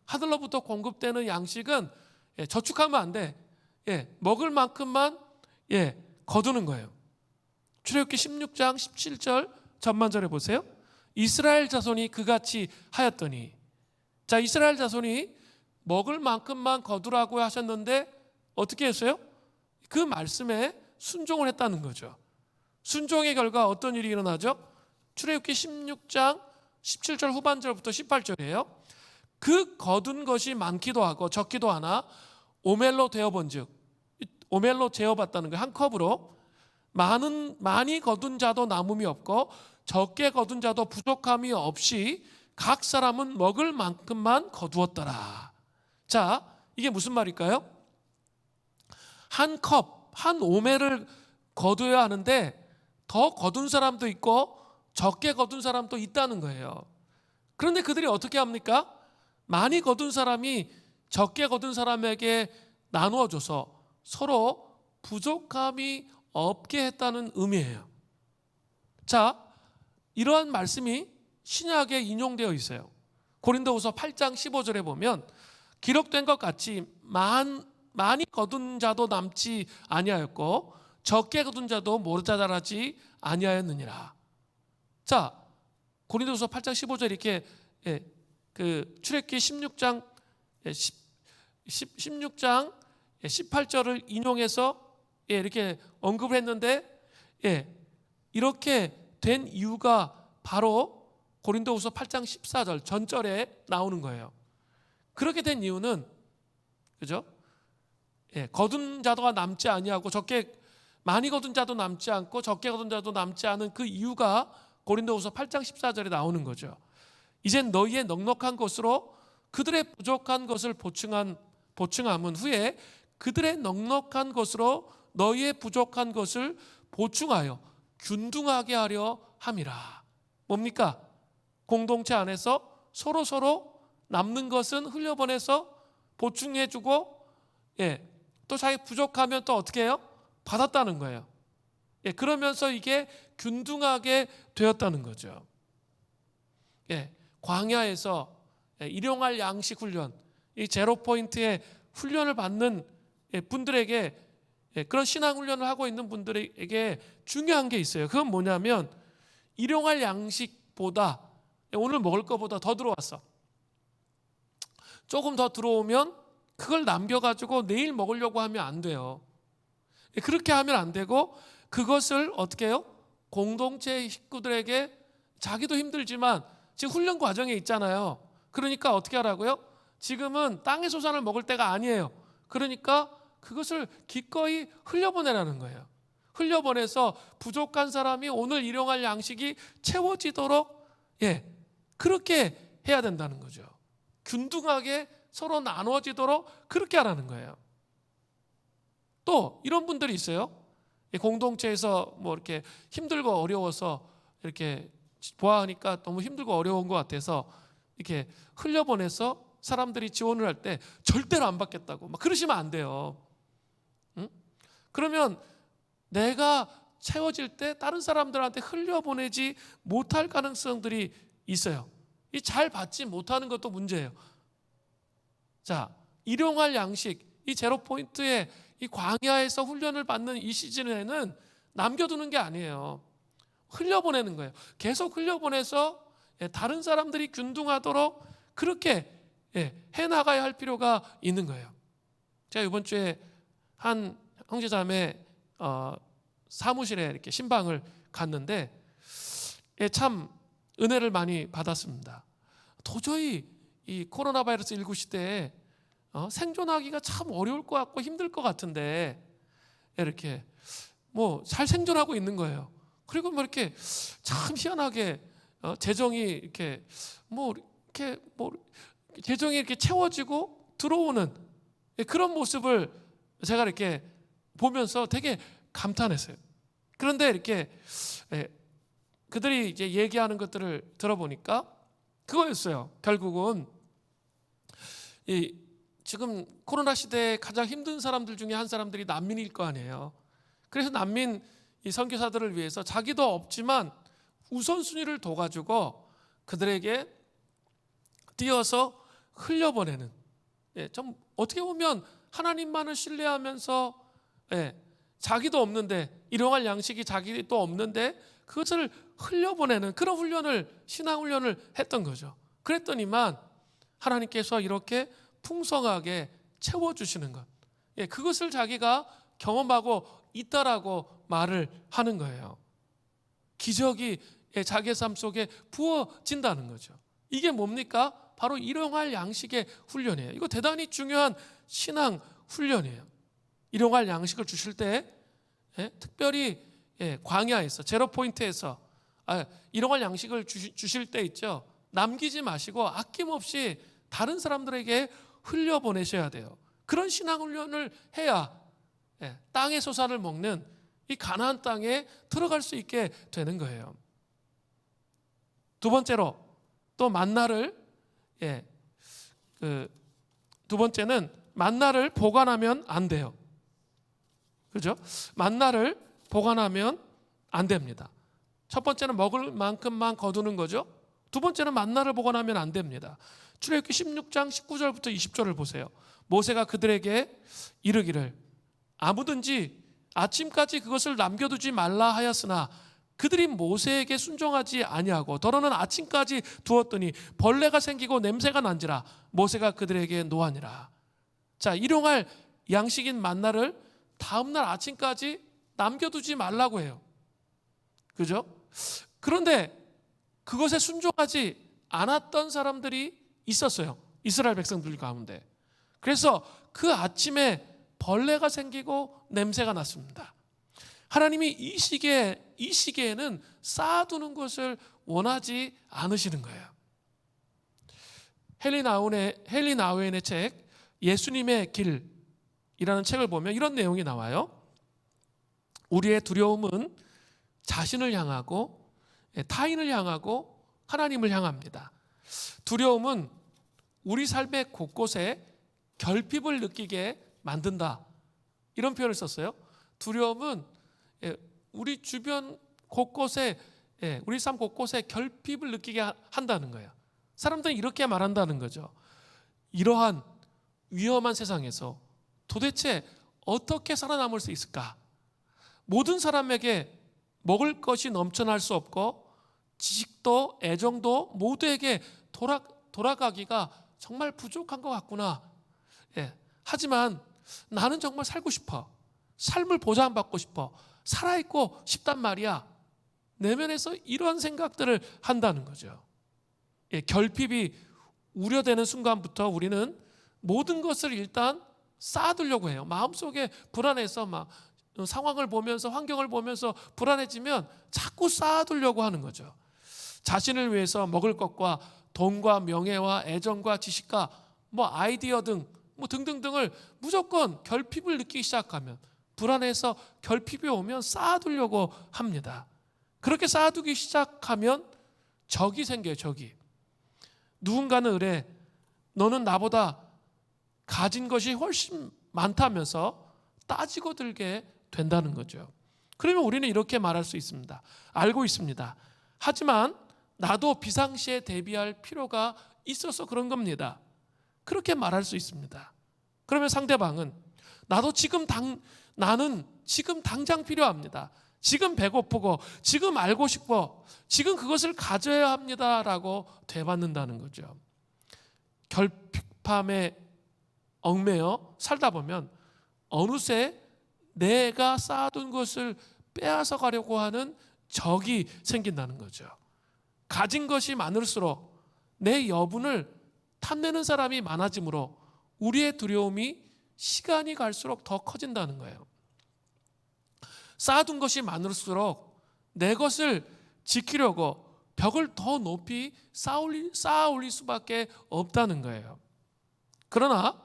하늘로부터 공급되는 양식은 저축하면 안 돼. 먹을 만큼만 거두는 거예요. 출애굽기 16장 17절 전반절에 보세요. 이스라엘 자손이 그같이 하였더니, 자, 이스라엘 자손이 먹을 만큼만 거두라고 하셨는데 어떻게 했어요? 그 말씀에 순종을 했다는 거죠. 순종의 결과 어떤 일이 일어나죠? 출애굽기 16장 17절 후반절부터 18절이에요. 그 거둔 것이 많기도 하고 적기도 하나 오멜로 되어본즉, 오멜로 재어봤다는 거예요. 한 컵으로 많이 거둔 자도 남음이 없고 적게 거둔 자도 부족함이 없이 각 사람은 먹을 만큼만 거두었더라. 자, 이게 무슨 말일까요? 한 컵, 한 오멜을 거둬야 하는데 더 거둔 사람도 있고 적게 거둔 사람도 있다는 거예요. 그런데 그들이 어떻게 합니까? 많이 거둔 사람이 적게 거둔 사람에게 나누어줘서 서로 부족함이 없게 했다는 의미예요. 자, 이러한 말씀이 신약에 인용되어 있어요. 고린도후서 8장 15절에 보면 기록된 것 같이 많이 거둔 자도 남지 아니하였고 적게 거둔 자도 모자라지 아니하였느니라. 자, 고린도서 8장 15절 이렇게 그 출애굽기 16장 16장 18절을 인용해서 이렇게 언급을 했는데 이렇게 된 이유가 바로 고린도후서 8장 14절 전절에 나오는 거예요. 그렇게 된 이유는 그죠? 거둔 자도가 남지 아니하고 적게 많이 거둔 자도 남지 않고 적게 거둔 자도 남지 않은 그 이유가 고린도후서 8장 14절에 나오는 거죠. 이젠 너희의 넉넉한 것으로 그들의 부족한 것을 보충함은 후에 그들의 넉넉한 것으로 너희의 부족한 것을 보충하여 균등하게 하려 함이라. 뭡니까? 공동체 안에서 서로 남는 것은 흘려보내서 보충해주고 또 자기 부족하면 또 어떻게 해요? 받았다는 거예요. 그러면서 이게 균등하게 되었다는 거죠. 광야에서 일용할 양식 훈련, 이 제로 포인트의 훈련을 받는 분들에게 그런 신앙 훈련을 하고 있는 분들에게 중요한 게 있어요. 그건 뭐냐면 일용할 양식보다 오늘 먹을 것보다 더 들어왔어. 조금 더 들어오면 그걸 남겨가지고 내일 먹으려고 하면 안 돼요. 그렇게 하면 안 되고 그것을 어떻게 해요? 공동체 식구들에게 자기도 힘들지만 지금 훈련 과정에 있잖아요. 그러니까 어떻게 하라고요? 지금은 땅의 소산을 먹을 때가 아니에요. 그러니까 그것을 기꺼이 흘려보내라는 거예요. 흘려보내서 부족한 사람이 오늘 일용할 양식이 채워지도록 그렇게 해야 된다는 거죠. 균등하게 서로 나눠지도록 그렇게 하라는 거예요. 또 이런 분들이 있어요. 공동체에서 뭐 이렇게 힘들고 어려워서 이렇게 보아하니까 너무 힘들고 어려운 것 같아서 이렇게 흘려보내서 사람들이 지원을 할 때 절대로 안 받겠다고 막 그러시면 안 돼요. 응? 그러면 내가 채워질 때 다른 사람들한테 흘려보내지 못할 가능성들이 있어요. 이 잘 받지 못하는 것도 문제예요. 자, 일용할 양식, 이 제로 포인트의 이 광야에서 훈련을 받는 이 시즌에는 남겨두는 게 아니에요. 흘려보내는 거예요. 계속 흘려보내서 다른 사람들이 균등하도록 그렇게 해나가야 할 필요가 있는 거예요. 제가 이번 주에 한 형제자매 사무실에 이렇게 신방을 갔는데 참 은혜를 많이 받았습니다. 도저히 이 코로나 바이러스 19 시대에 생존하기가 참 어려울 것 같고 힘들 것 같은데 이렇게 뭐 잘 생존하고 있는 거예요. 그리고 뭐 이렇게 참 희한하게 재정이 이렇게 재정이 이렇게 채워지고 들어오는 그런 모습을 제가 이렇게 보면서 되게 감탄했어요. 그런데 이렇게 그들이 이제 얘기하는 것들을 들어보니까 그거였어요. 결국은 지금 코로나 시대에 가장 힘든 사람들 중에 한 사람들이 난민일 거 아니에요. 그래서 난민 이 선교사들을 위해서 자기도 없지만 우선순위를 둬가지고 그들에게 띄어서 흘려보내는 좀 어떻게 보면 하나님만을 신뢰하면서 자기도 없는데 일용할 양식이 자기도 없는데 그것을 흘려보내는 그런 훈련을 신앙 훈련을 했던 거죠. 그랬더니만 하나님께서 이렇게 풍성하게 채워주시는 것 그것을 자기가 경험하고 있다라고 말을 하는 거예요. 기적이 자기의 삶 속에 부어진다는 거죠. 이게 뭡니까? 바로 일용할 양식의 훈련이에요. 이거 대단히 중요한 신앙 훈련이에요. 일용할 양식을 주실 때 특별히 광야에서 제로 포인트에서 일용할 양식을 주실 때 있죠. 남기지 마시고 아낌없이 다른 사람들에게 흘려보내셔야 돼요. 그런 신앙 훈련을 해야 땅의 소산을 먹는 이 가나안 땅에 들어갈 수 있게 되는 거예요. 두 번째로 또 만나를 두 번째는 만나를 보관하면 안 돼요. 그죠? 만나를 보관하면 안 됩니다. 첫 번째는 먹을 만큼만 거두는 거죠. 두 번째는 만나를 보관하면 안 됩니다. 출애굽기 16장 19절부터 20절을 보세요. 모세가 그들에게 이르기를 아무든지 아침까지 그것을 남겨두지 말라 하였으나 그들이 모세에게 순종하지 아니하고 더러는 아침까지 두었더니 벌레가 생기고 냄새가 난지라 모세가 그들에게 노하니라. 자, 일용할 양식인 만나를 다음날 아침까지 남겨두지 말라고 해요. 그죠? 그런데 그것에 순종하지 않았던 사람들이 있었어요. 이스라엘 백성들 가운데. 그래서 그 아침에 벌레가 생기고 냄새가 났습니다. 하나님이 이 시기에는 쌓아두는 것을 원하지 않으시는 거예요. 헨리 나우엔의 책 예수님의 길이라는 책을 보면 이런 내용이 나와요. 우리의 두려움은 자신을 향하고 타인을 향하고 하나님을 향합니다. 두려움은 우리 삶의 곳곳에 결핍을 느끼게 만든다. 이런 표현을 썼어요. 두려움은 우리 주변 곳곳에 우리 삶 곳곳에 결핍을 느끼게 한다는 거예요. 사람들은 이렇게 말한다는 거죠. 이러한 위험한 세상에서 도대체 어떻게 살아남을 수 있을까? 모든 사람에게 먹을 것이 넘쳐날 수 없고 지식도 애정도 모두에게 돌아가기가 정말 부족한 것 같구나. 하지만 나는 정말 살고 싶어. 삶을 보장받고 싶어. 살아있고 싶단 말이야. 내면에서 이런 생각들을 한다는 거죠. 결핍이 우려되는 순간부터 우리는 모든 것을 일단 쌓아두려고 해요. 마음속에 불안해서 막 상황을 보면서 환경을 보면서 불안해지면 자꾸 쌓아두려고 하는 거죠. 자신을 위해서 먹을 것과 돈과 명예와 애정과 지식과 아이디어 등 등등등을 무조건 결핍을 느끼기 시작하면 불안해서 결핍이 오면 쌓아두려고 합니다. 그렇게 쌓아두기 시작하면 적이 생겨요. 적이. 누군가는 의뢰 너는 나보다 가진 것이 훨씬 많다면서 따지고 들게 된다는 거죠. 그러면 우리는 이렇게 말할 수 있습니다. 알고 있습니다. 하지만 나도 비상시에 대비할 필요가 있어서 그런 겁니다. 그렇게 말할 수 있습니다. 그러면 상대방은 나는 지금 당장 필요합니다. 지금 배고프고 지금 알고 싶고 지금 그것을 가져야 합니다라고 되받는다는 거죠. 결핍함에 얽매여 살다 보면 어느새 내가 쌓아둔 것을 빼앗아 가려고 하는 적이 생긴다는 거죠. 가진 것이 많을수록 내 여분을 탐내는 사람이 많아지므로 우리의 두려움이 시간이 갈수록 더 커진다는 거예요. 쌓아둔 것이 많을수록 내 것을 지키려고 벽을 더 높이 쌓아 올릴 수밖에 없다는 거예요. 그러나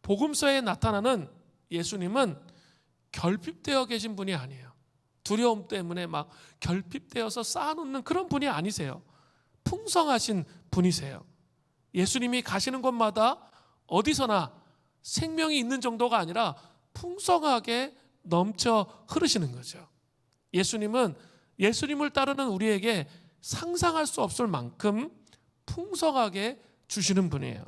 복음서에 나타나는 예수님은 결핍되어 계신 분이 아니에요. 두려움 때문에 막 결핍되어서 쌓아놓는 그런 분이 아니세요. 풍성하신 분이세요. 예수님이 가시는 곳마다 어디서나 생명이 있는 정도가 아니라 풍성하게 넘쳐 흐르시는 거죠. 예수님을 따르는 우리에게 상상할 수 없을 만큼 풍성하게 주시는 분이에요.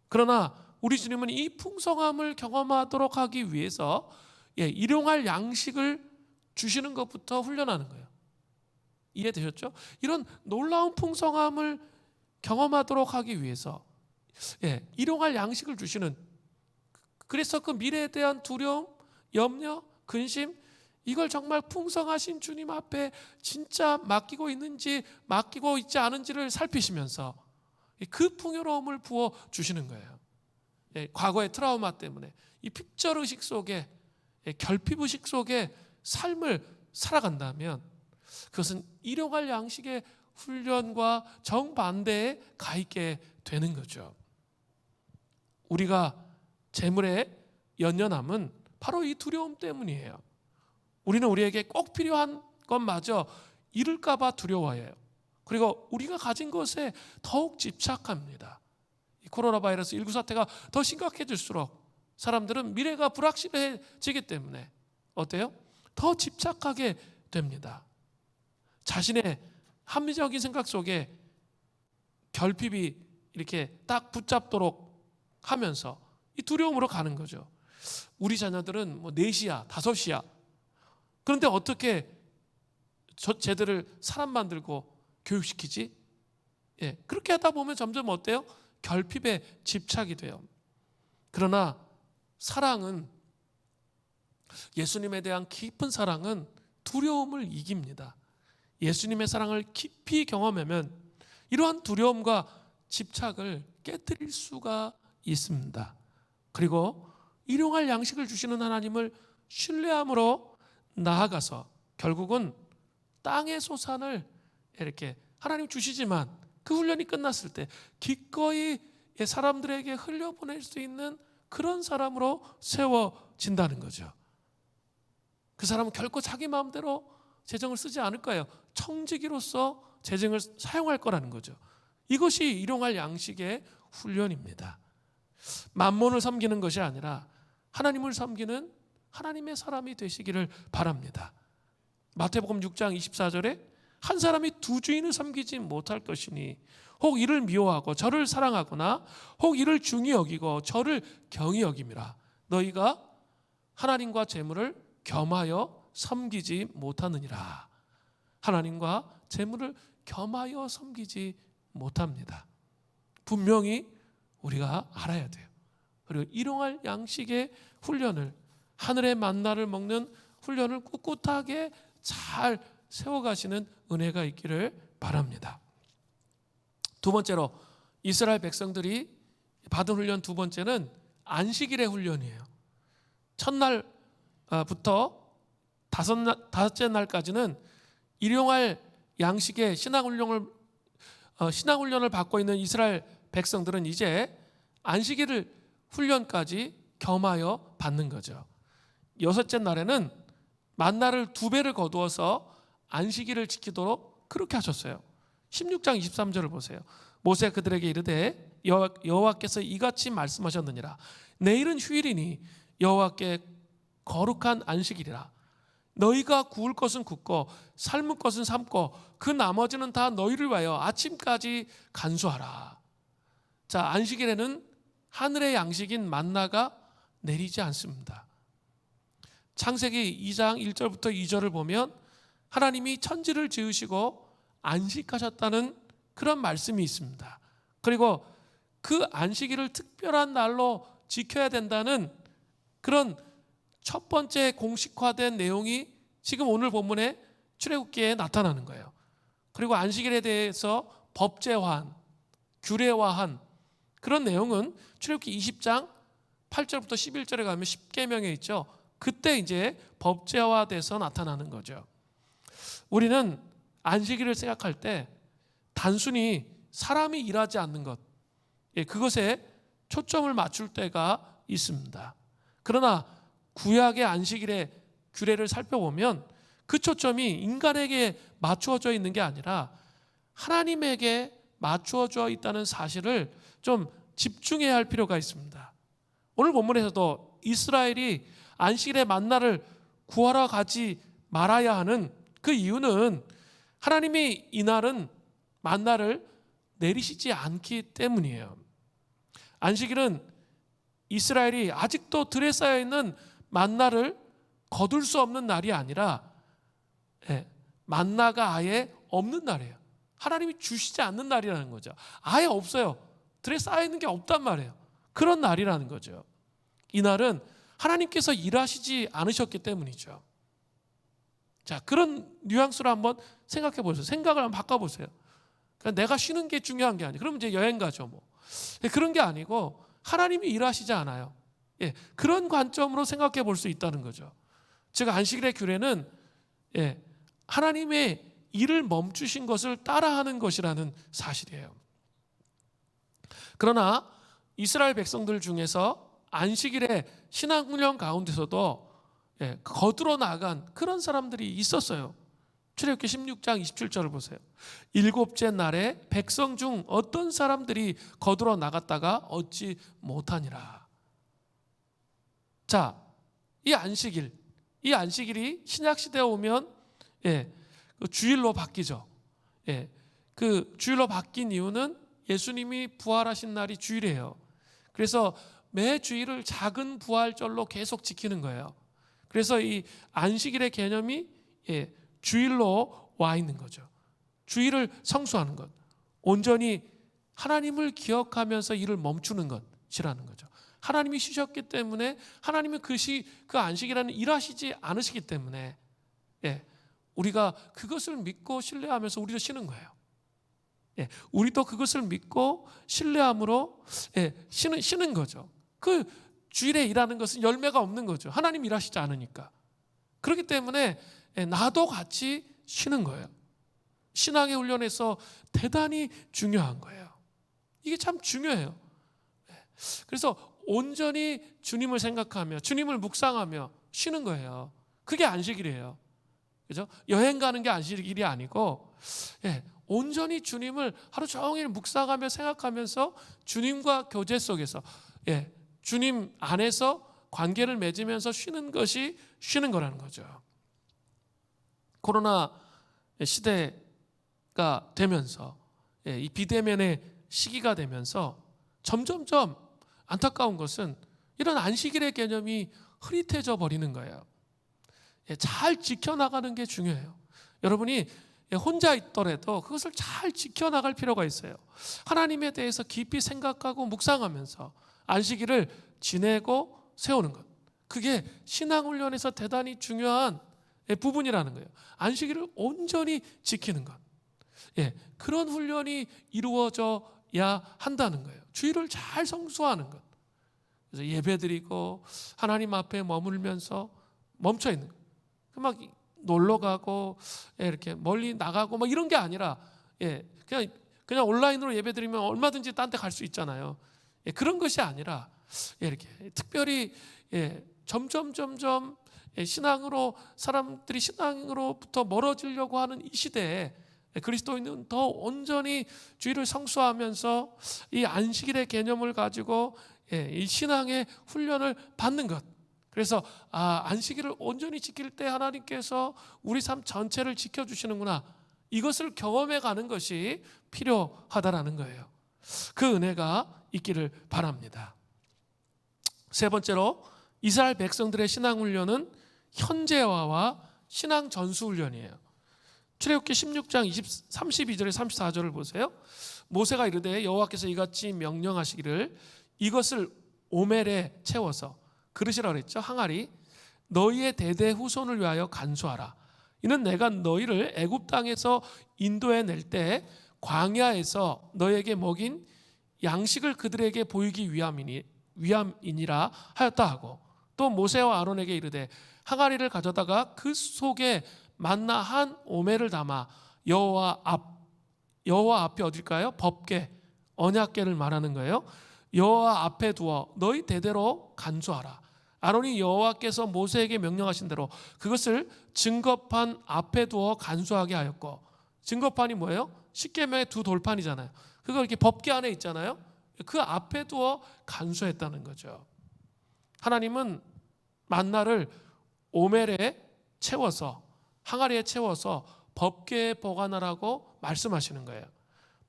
그러나 우리 주님은 이 풍성함을 경험하도록 하기 위해서 일용할 양식을 주시는 것부터 훈련하는 거예요. 이해되셨죠? 이런 놀라운 풍성함을 경험하도록 하기 위해서 일용할 양식을 주시는, 그래서 그 미래에 대한 두려움, 염려, 근심, 이걸 정말 풍성하신 주님 앞에 진짜 맡기고 있는지 맡기고 있지 않은지를 살피시면서 그 풍요로움을 부어 주시는 거예요. 과거의 트라우마 때문에 이 핍절의식 속에, 결핍의식 속에 삶을 살아간다면 그것은 일용할 양식의 훈련과 정반대에 가 있게 되는 거죠. 우리가 재물에 연연함은 바로 이 두려움 때문이에요. 우리는 우리에게 꼭 필요한 것마저 잃을까 봐 두려워해요. 그리고 우리가 가진 것에 더욱 집착합니다. 이 코로나 바이러스 19 사태가 더 심각해질수록 사람들은 미래가 불확실해지기 때문에 어때요? 더 집착하게 됩니다. 자신의 합리적인 생각 속에 결핍이 이렇게 딱 붙잡도록 하면서 이 두려움으로 가는 거죠. 우리 자녀들은 뭐 4시야, 5시야. 그런데 어떻게 쟤들을 사람 만들고 교육시키지? 그렇게 하다 보면 점점 어때요? 결핍에 집착이 돼요. 그러나 사랑은, 예수님에 대한 깊은 사랑은 두려움을 이깁니다. 예수님의 사랑을 깊이 경험하면 이러한 두려움과 집착을 깨뜨릴 수가 있습니다. 그리고 일용할 양식을 주시는 하나님을 신뢰함으로 나아가서 결국은 땅의 소산을 이렇게 하나님 주시지만 그 훈련이 끝났을 때 기꺼이 사람들에게 흘려보낼 수 있는 그런 사람으로 세워진다는 거죠. 그 사람은 결코 자기 마음대로 재정을 쓰지 않을 거예요. 청지기로서 재정을 사용할 거라는 거죠. 이것이 일용할 양식의 훈련입니다. 만몬을 섬기는 것이 아니라 하나님을 섬기는 하나님의 사람이 되시기를 바랍니다. 마태복음 6장 24절에 한 사람이 두 주인을 섬기지 못할 것이니 혹 이를 미워하고 저를 사랑하거나 혹 이를 중히 여기고 저를 경히 여김이라. 너희가 하나님과 재물을 겸하여 섬기지 못하느니라. 하나님과 재물을 겸하여 섬기지 못합니다. 분명히 우리가 알아야 돼요. 그리고 일용할 양식의 훈련을, 하늘의 만나를 먹는 훈련을 꿋꿋하게 잘 세워가시는 은혜가 있기를 바랍니다. 두 번째로 이스라엘 백성들이 받은 훈련 두 번째는 안식일의 훈련이에요. 첫날부터 다섯째 날까지는 일용할 양식의 신앙훈련을 받고 있는 이스라엘 백성들은 이제 안식일 훈련까지 겸하여 받는 거죠. 여섯째 날에는 만나를 2배를 거두어서 안식일을 지키도록 그렇게 하셨어요. 16장 23절을 보세요. 모세가 그들에게 이르되 여호와께서 이같이 말씀하셨느니라. 내일은 휴일이니 여호와께 거룩한 안식일이라. 너희가 구울 것은 굽고 삶을 것은 삶고 그 나머지는 다 너희를 위하여 아침까지 간수하라. 자, 안식일에는 하늘의 양식인 만나가 내리지 않습니다. 창세기 2장 1절부터 2절을 보면 하나님이 천지를 지으시고 안식하셨다는 그런 말씀이 있습니다. 그리고 그 안식일을 특별한 날로 지켜야 된다는 그런 첫 번째 공식화된 내용이 지금 오늘 본문의 출애굽기에 나타나는 거예요. 그리고 안식일에 대해서 법제화한, 규례화한 그런 내용은 출애굽기 20장 8절부터 11절에 가면 십계명에 있죠. 그때 이제 법제화돼서 나타나는 거죠. 우리는 안식일을 생각할 때 단순히 사람이 일하지 않는 것, 그것에 초점을 맞출 때가 있습니다. 그러나 구약의 안식일의 규례를 살펴보면 그 초점이 인간에게 맞추어져 있는 게 아니라 하나님에게 맞추어져 있다는 사실을 좀 집중해야 할 필요가 있습니다. 오늘 본문에서도 이스라엘이 안식일의 만나를 구하러 가지 말아야 하는 그 이유는 하나님이 이날은 만나를 내리시지 않기 때문이에요. 안식일은 이스라엘이 아직도 들에 쌓여 있는 만나를 거둘 수 없는 날이 아니라 만나가 아예 없는 날이에요. 하나님이 주시지 않는 날이라는 거죠. 아예 없어요. 들에 쌓여 있는 게 없단 말이에요. 그런 날이라는 거죠. 이 날은 하나님께서 일하시지 않으셨기 때문이죠. 자, 그런 뉘앙스로 한번 생각해 보세요. 생각을 한번 바꿔보세요. 그러니까 내가 쉬는 게 중요한 게 아니에요. 그러면 이제 여행 가죠, 뭐. 그런 게 아니고 하나님이 일하시지 않아요. 그런 관점으로 생각해 볼 수 있다는 거죠. 즉 안식일의 규례는 하나님의 일을 멈추신 것을 따라하는 것이라는 사실이에요. 그러나 이스라엘 백성들 중에서 안식일의 신앙훈련 가운데서도 거들어 나간 그런 사람들이 있었어요. 출애굽기 16장 27절을 보세요. 7째 날에 백성 중 어떤 사람들이 거들어 나갔다가 얻지 못하니라. 자, 이 안식일이 신약 시대에 오면 주일로 바뀌죠. 그 주일로 바뀐 이유는 예수님이 부활하신 날이 주일이에요. 그래서 매 주일을 작은 부활절로 계속 지키는 거예요. 그래서 이 안식일의 개념이 주일로 와 있는 거죠. 주일을 성수하는 것, 온전히 하나님을 기억하면서 일을 멈추는 것이라는 거죠. 하나님이 쉬셨기 때문에, 하나님은 그 안식이라는 일하시지 않으시기 때문에 우리가 그것을 믿고 신뢰하면서 우리도 쉬는 거예요. 우리도 그것을 믿고 신뢰함으로 쉬는 거죠. 그 주일에 일하는 것은 열매가 없는 거죠. 하나님 일하시지 않으니까. 그렇기 때문에 나도 같이 쉬는 거예요. 신앙의 훈련에서 대단히 중요한 거예요. 이게 참 중요해요. 그래서 온전히 주님을 생각하며 주님을 묵상하며 쉬는 거예요. 그게 안식일이에요. 그죠? 여행 가는 게 안식일이 아니고 온전히 주님을 하루 종일 묵상하며 생각하면서 주님과 교제 속에서 주님 안에서 관계를 맺으면서 쉬는 것이 쉬는 거라는 거죠. 코로나 시대가 되면서 이 비대면의 시기가 되면서 점점점 안타까운 것은 이런 안식일의 개념이 흐릿해져 버리는 거예요. 잘 지켜나가는 게 중요해요. 여러분이 혼자 있더라도 그것을 잘 지켜나갈 필요가 있어요. 하나님에 대해서 깊이 생각하고 묵상하면서 안식일을 지내고 세우는 것, 그게 신앙훈련에서 대단히 중요한 부분이라는 거예요. 안식일을 온전히 지키는 것, 그런 훈련이 이루어져야 한다는 거예요. 주일을 잘 성수하는 것, 그래서 예배드리고 하나님 앞에 머물면서 멈춰 있는 것, 막 놀러 가고 이렇게 멀리 나가고 막 이런 게 아니라 그냥 온라인으로 예배드리면 얼마든지 딴 데 갈 수 있잖아요. 그런 것이 아니라 이렇게 특별히 점점 신앙으로, 사람들이 신앙으로부터 멀어지려고 하는 이 시대에 그리스도인은 더 온전히 주일을 성수하면서 이 안식일의 개념을 가지고 이 신앙의 훈련을 받는 것. 그래서 안식일을 온전히 지킬 때 하나님께서 우리 삶 전체를 지켜주시는구나, 이것을 경험해 가는 것이 필요하다라는 거예요. 그 은혜가 있기를 바랍니다. 세 번째로, 이스라엘 백성들의 신앙훈련은 현재화와 신앙 전수훈련이에요. 출애굽기 16장 32절에 34절을 보세요. 모세가 이르되 여호와께서 이같이 명령하시기를 이것을 오멜에 채워서, 그릇이라고 그랬죠, 항아리, 너희의 대대 후손을 위하여 간수하라. 이는 내가 너희를 애굽 땅에서 인도해 낼 때 광야에서 너희에게 먹인 양식을 그들에게 보이기 위함이니라 하였다 하고, 또 모세와 아론에게 이르되 항아리를 가져다가 그 속에 만나 한 오멜을 담아 여호와 앞에 어딜까요? 법궤, 언약궤를 말하는 거예요. 여호와 앞에 두어 너희 대대로 간수하라. 아론이 여호와께서 모세에게 명령하신 대로 그것을 증거판 앞에 두어 간수하게 하였고, 증거판이 뭐예요? 십계명의 두 돌판이잖아요. 그거 이렇게 법궤 안에 있잖아요. 그 앞에 두어 간수했다는 거죠. 하나님은 만나를 오멜에 채워서, 항아리에 채워서 법궤에 보관하라고 말씀하시는 거예요.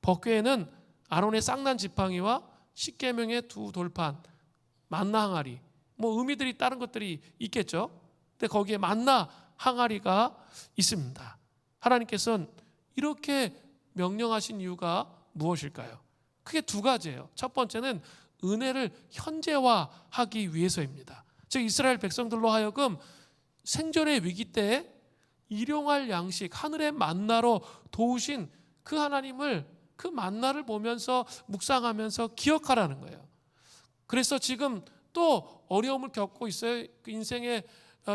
법궤에는 아론의 쌍난 지팡이와 십계명의 두 돌판, 만나 항아리, 뭐 의미들이 다른 것들이 있겠죠. 근데 거기에 만나 항아리가 있습니다. 하나님께서는 이렇게 명령하신 이유가 무엇일까요? 크게 두 가지예요. 첫 번째는 은혜를 현재화하기 위해서입니다. 즉 이스라엘 백성들로 하여금 생존의 위기 때에 일용할 양식, 하늘의 만나로 도우신 그 하나님을, 그 만나를 보면서 묵상하면서 기억하라는 거예요. 그래서 지금 또 어려움을 겪고 있어요. 인생에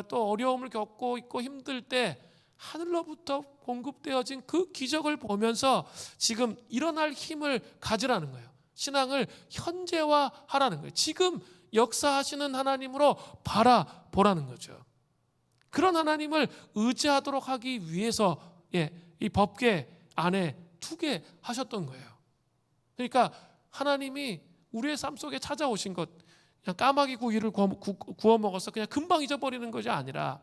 또 어려움을 겪고 있고 힘들 때 하늘로부터 공급되어진 그 기적을 보면서 지금 일어날 힘을 가지라는 거예요. 신앙을 현재화하라는 거예요. 지금 역사하시는 하나님으로 바라보라는 거죠. 그런 하나님을 의지하도록 하기 위해서 이 법궤 안에 두게 하셨던 거예요. 그러니까 하나님이 우리의 삶 속에 찾아오신 것, 그냥 까마귀 구이를 구워 먹어서 그냥 금방 잊어버리는 것이 아니라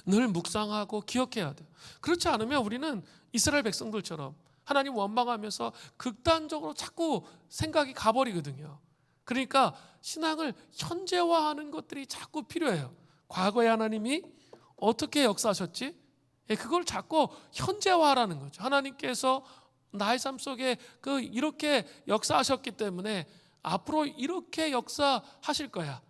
늘 묵상하고 기억해야 돼요. 그렇지 않으면 우리는 이스라엘 백성들처럼 하나님 원망하면서 극단적으로 자꾸 생각이 가버리거든요. 그러니까 신앙을 현재화하는 것들이 자꾸 필요해요. 과거에 하나님이 어떻게 역사하셨지? 그걸 자꾸 현재화하라는 거죠. 하나님께서 나의 삶 속에 이렇게 역사하셨기 때문에 앞으로 이렇게 역사하실 거야.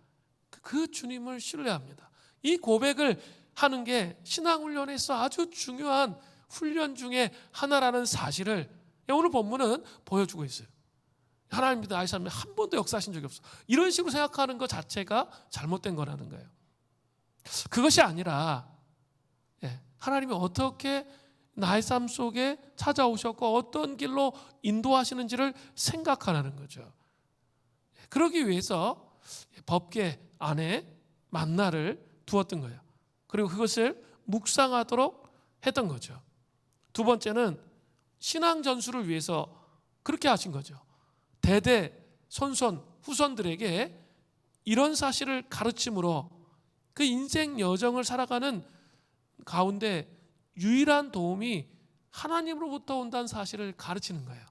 그 주님을 신뢰합니다. 이 고백을 하는 게 신앙훈련에서 아주 중요한 훈련 중에 하나라는 사실을 오늘 본문은 보여주고 있어요. 하나님이 나의 삶에 한 번도 역사하신 적이 없어. 이런 식으로 생각하는 것 자체가 잘못된 거라는 거예요. 그것이 아니라 하나님이 어떻게 나의 삶 속에 찾아오셨고 어떤 길로 인도하시는지를 생각하라는 거죠. 그러기 위해서 법궤 안에 만나를 두었던 거예요. 그리고 그것을 묵상하도록 했던 거죠. 두 번째는 신앙 전수를 위해서 그렇게 하신 거죠. 대대 손손 후손들에게 이런 사실을 가르침으로 그 인생 여정을 살아가는 가운데 유일한 도움이 하나님으로부터 온다는 사실을 가르치는 거예요.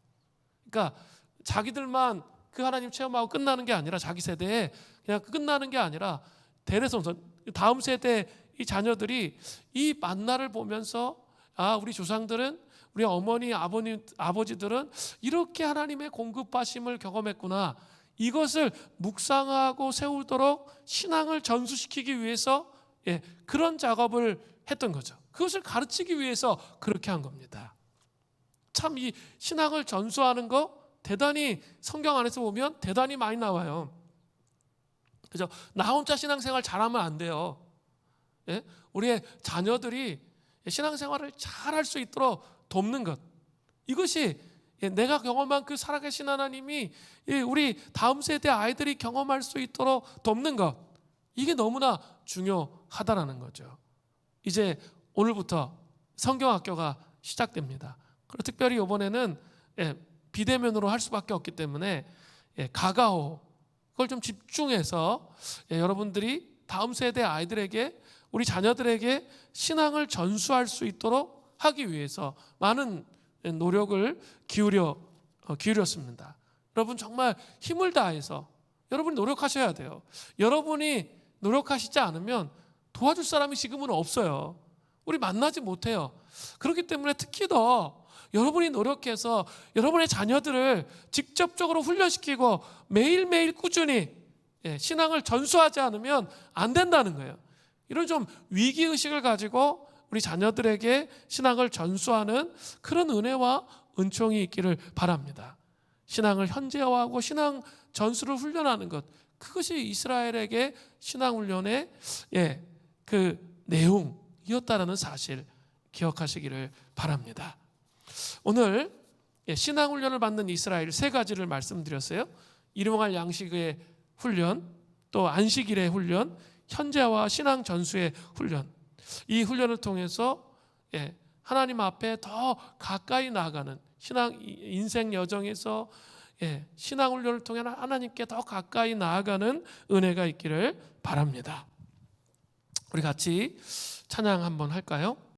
그러니까 자기들만 그 하나님 체험하고 끝나는 게 아니라 자기 세대에 그냥 끝나는 게 아니라 대대손손 다음 세대 이 자녀들이 이 만나를 보면서 우리 조상들은 우리 어머니 아버지들은 이렇게 하나님의 공급하심을 경험했구나. 이것을 묵상하고 세우도록 신앙을 전수시키기 위해서 그런 작업을 했던 거죠. 그것을 가르치기 위해서 그렇게 한 겁니다. 참 이 신앙을 전수하는 거 대단히 성경 안에서 보면 대단히 많이 나와요. 그죠? 나 혼자 신앙생활 잘하면 안 돼요. 우리의 자녀들이 신앙생활을 잘할 수 있도록 돕는 것. 이것이 내가 경험한 그 살아계신 하나님이 우리 다음 세대 아이들이 경험할 수 있도록 돕는 것. 이게 너무나 중요하다라는 거죠. 이제 오늘부터 성경학교가 시작됩니다. 그리고 특별히 이번에는 비대면으로 할 수밖에 없기 때문에 가가오 그걸 좀 집중해서 여러분들이 다음 세대 아이들에게 우리 자녀들에게 신앙을 전수할 수 있도록 하기 위해서 많은 노력을 기울였습니다. 여러분 정말 힘을 다해서 여러분이 노력하셔야 돼요. 여러분이 노력하시지 않으면 도와줄 사람이 지금은 없어요. 우리 만나지 못해요. 그렇기 때문에 특히 더 여러분이 노력해서 여러분의 자녀들을 직접적으로 훈련시키고 매일매일 꾸준히 신앙을 전수하지 않으면 안 된다는 거예요. 이런 좀 위기의식을 가지고 우리 자녀들에게 신앙을 전수하는 그런 은혜와 은총이 있기를 바랍니다. 신앙을 현재화하고 신앙 전수를 훈련하는 것, 그것이 이스라엘에게 신앙훈련의 그 내용이었다라는 사실 기억하시기를 바랍니다. 오늘 신앙훈련을 받는 이스라엘 세 가지를 말씀드렸어요. 일용할 양식의 훈련, 또 안식일의 훈련, 현재와 신앙 전수의 훈련. 이 훈련을 통해서 하나님 앞에 더 가까이 나아가는 신앙 인생 여정에서 신앙 훈련을 통해 하나님께 더 가까이 나아가는 은혜가 있기를 바랍니다. 우리 같이 찬양 한번 할까요?